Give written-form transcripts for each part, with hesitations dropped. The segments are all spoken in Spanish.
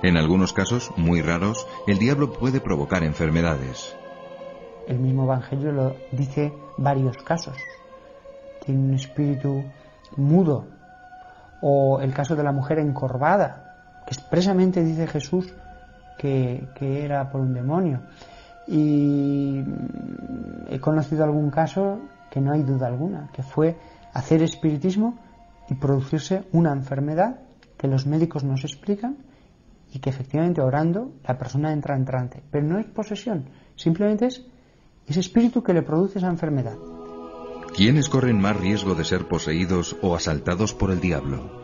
En algunos casos, muy raros, el diablo puede provocar enfermedades. El mismo Evangelio lo dice varios casos. Tiene un espíritu mudo. O el caso de la mujer encorvada, que expresamente dice Jesús que era por un demonio. Y he conocido algún caso que no hay duda alguna, que fue hacer espiritismo y producirse una enfermedad que los médicos nos explican y que efectivamente orando la persona entra en trance. Pero no es posesión, simplemente es ese espíritu que le produce esa enfermedad. ¿Quiénes corren más riesgo de ser poseídos o asaltados por el diablo?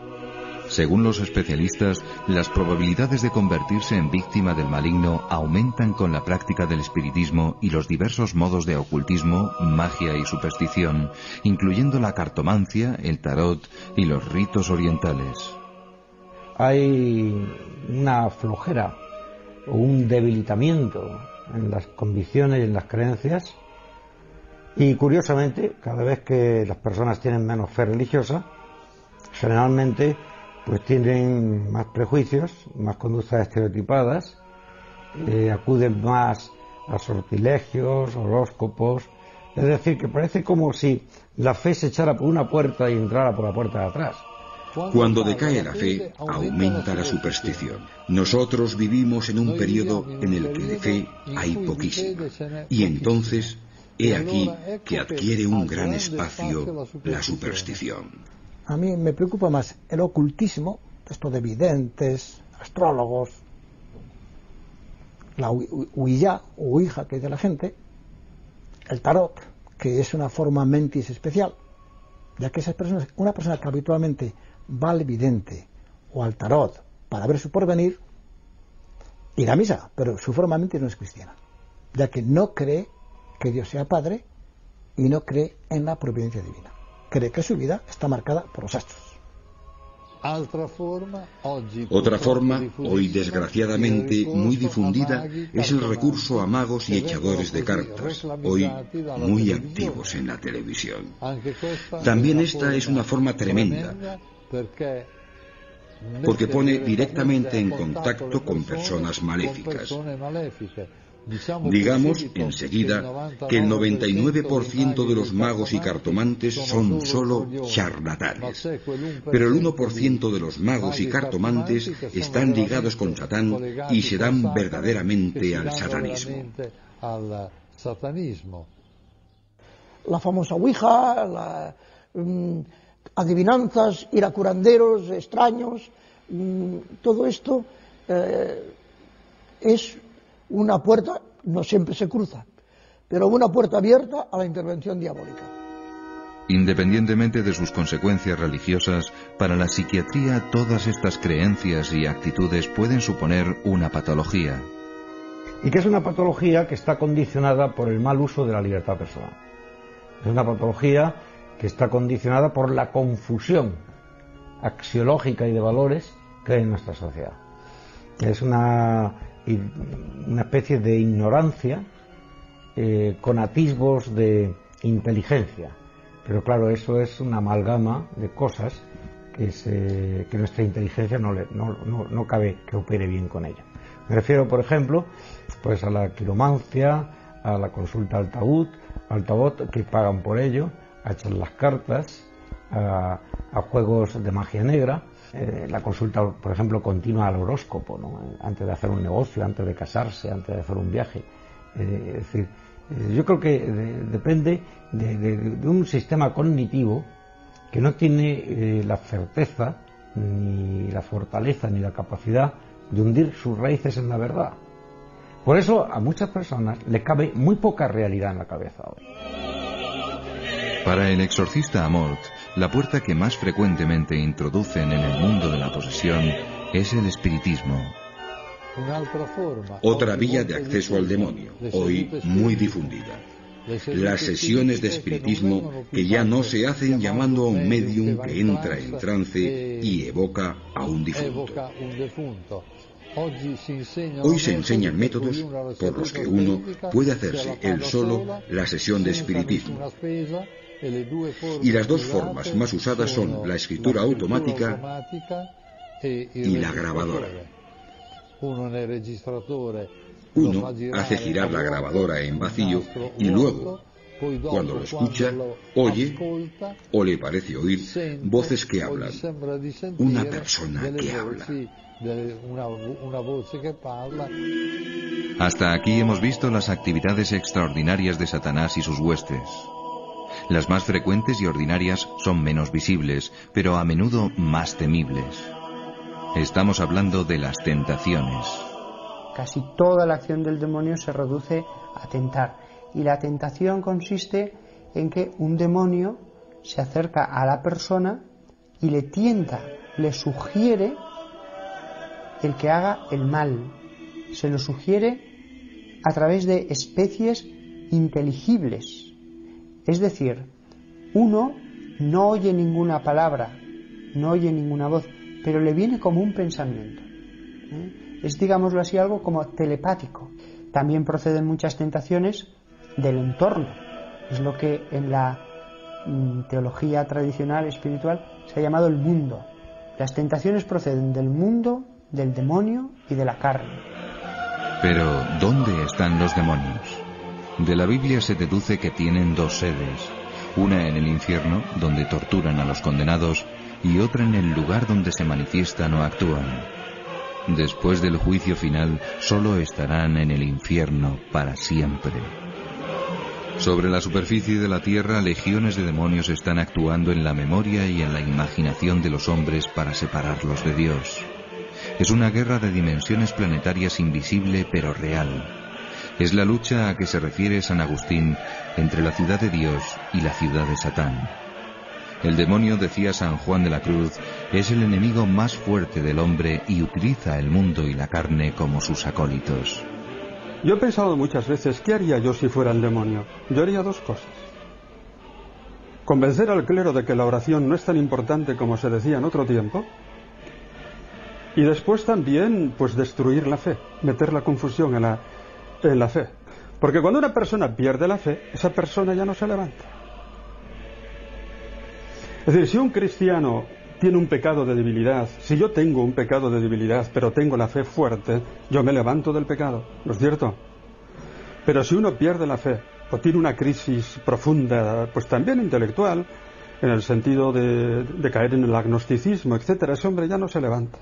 Según los especialistas, las probabilidades de convertirse en víctima del maligno aumentan con la práctica del espiritismo y los diversos modos de ocultismo, magia y superstición, incluyendo la cartomancia, el tarot y los ritos orientales. Hay una flojera o un debilitamiento en las convicciones y en las creencias, y curiosamente, cada vez que las personas tienen menos fe religiosa, generalmente pues tienen más prejuicios, más conductas estereotipadas, acuden más a sortilegios, horóscopos. Es decir, que parece como si la fe se echara por una puerta y entrara por la puerta de atrás. Cuando decae la fe, aumenta la superstición. Nosotros vivimos en un periodo en el que de fe hay poquísima. Y entonces, he aquí que adquiere un gran espacio la superstición. A mí me preocupa más el ocultismo, esto de videntes, astrólogos, la Ouija o Ouija que dice la gente, el tarot, que es una forma mentis especial, ya que esas personas, una persona que habitualmente va al vidente o al tarot para ver su porvenir, irá a misa, pero su forma mentis no es cristiana, ya que no cree que Dios sea Padre y no cree en la providencia divina. Cree que su vida está marcada por los astros. Otra forma, hoy desgraciadamente muy difundida, es el recurso a magos y echadores de cartas, hoy muy activos en la televisión. También esta es una forma tremenda, porque pone directamente en contacto con personas maléficas. Digamos enseguida que el 99% de los magos y cartomantes son solo charlatanes, pero el 1% de los magos y cartomantes están ligados con Satán y se dan verdaderamente al satanismo. La famosa Ouija, adivinanzas, ir a curanderos extraños, todo esto es una puerta, no siempre se cruza, pero una puerta abierta a la intervención diabólica. Independientemente de sus consecuencias religiosas, para la psiquiatría todas estas creencias y actitudes pueden suponer una patología. Y que es una patología que está condicionada por el mal uso de la libertad personal. Es una patología que está condicionada por la confusión axiológica y de valores que hay en nuestra sociedad. Es una especie de ignorancia con atisbos de inteligencia, pero claro, eso es una amalgama de cosas que nuestra inteligencia no cabe que opere bien con ella. Me refiero, por ejemplo, pues a la quiromancia, a la consulta al tabot, que pagan por ello, a echar las cartas, a juegos de magia negra. La consulta, por ejemplo, continua al horóscopo, ¿no? Antes de hacer un negocio, antes de casarse, antes de hacer un viaje. Es decir, yo creo que depende de un sistema cognitivo que no tiene la certeza, ni la fortaleza, ni la capacidad de hundir sus raíces en la verdad. Por eso a muchas personas le cabe muy poca realidad en la cabeza hoy. Para el exorcista Amort, la puerta que más frecuentemente introducen en el mundo de la posesión es el espiritismo. Otra vía de acceso al demonio, hoy muy difundida. Las sesiones de espiritismo que ya no se hacen llamando a un medium que entra en trance y evoca a un difunto. Hoy se enseñan métodos por los que uno puede hacerse él solo la sesión de espiritismo. Y las dos formas más usadas son la escritura automática y la grabadora. Uno hace girar la grabadora en vacío y luego, cuando lo escucha, oye, o le parece oír, voces que hablan. Una persona que habla. Hasta aquí hemos visto las actividades extraordinarias de Satanás y sus huestes. Las más frecuentes y ordinarias son menos visibles, pero a menudo más temibles. Estamos hablando de las tentaciones. Casi toda la acción del demonio se reduce a tentar. Y la tentación consiste en que un demonio se acerca a la persona y le tienta, le sugiere el que haga el mal. Se lo sugiere a través de especies inteligibles. Es decir, uno no oye ninguna palabra, no oye ninguna voz, pero le viene como un pensamiento. Es, digámoslo así, algo como telepático. También proceden muchas tentaciones del entorno. Es lo que en la teología tradicional espiritual se ha llamado el mundo. Las tentaciones proceden del mundo, del demonio y de la carne. Pero, ¿dónde están los demonios? De la Biblia se deduce que tienen dos sedes, una en el infierno, donde torturan a los condenados, y otra en el lugar donde se manifiestan o actúan. Después del juicio final, solo estarán en el infierno para siempre. Sobre la superficie de la tierra, legiones de demonios están actuando en la memoria y en la imaginación de los hombres para separarlos de Dios. Es una guerra de dimensiones planetarias invisible pero real. Es la lucha a que se refiere San Agustín entre la ciudad de Dios y la ciudad de Satán. El demonio, decía San Juan de la Cruz, es el enemigo más fuerte del hombre y utiliza el mundo y la carne como sus acólitos. Yo he pensado muchas veces, ¿qué haría yo si fuera el demonio? Yo haría dos cosas. Convencer al clero de que la oración no es tan importante como se decía en otro tiempo. Y después también, pues, destruir la fe, meter la confusión en la fe. Porque cuando una persona pierde la fe, esa persona ya no se levanta. Es decir, si un cristiano tiene un pecado de debilidad, si yo tengo un pecado de debilidad, pero tengo la fe fuerte, yo me levanto del pecado, ¿no es cierto? Pero si uno pierde la fe, o tiene una crisis profunda, pues también intelectual, en el sentido de caer en el agnosticismo, etcétera, ese hombre ya no se levanta.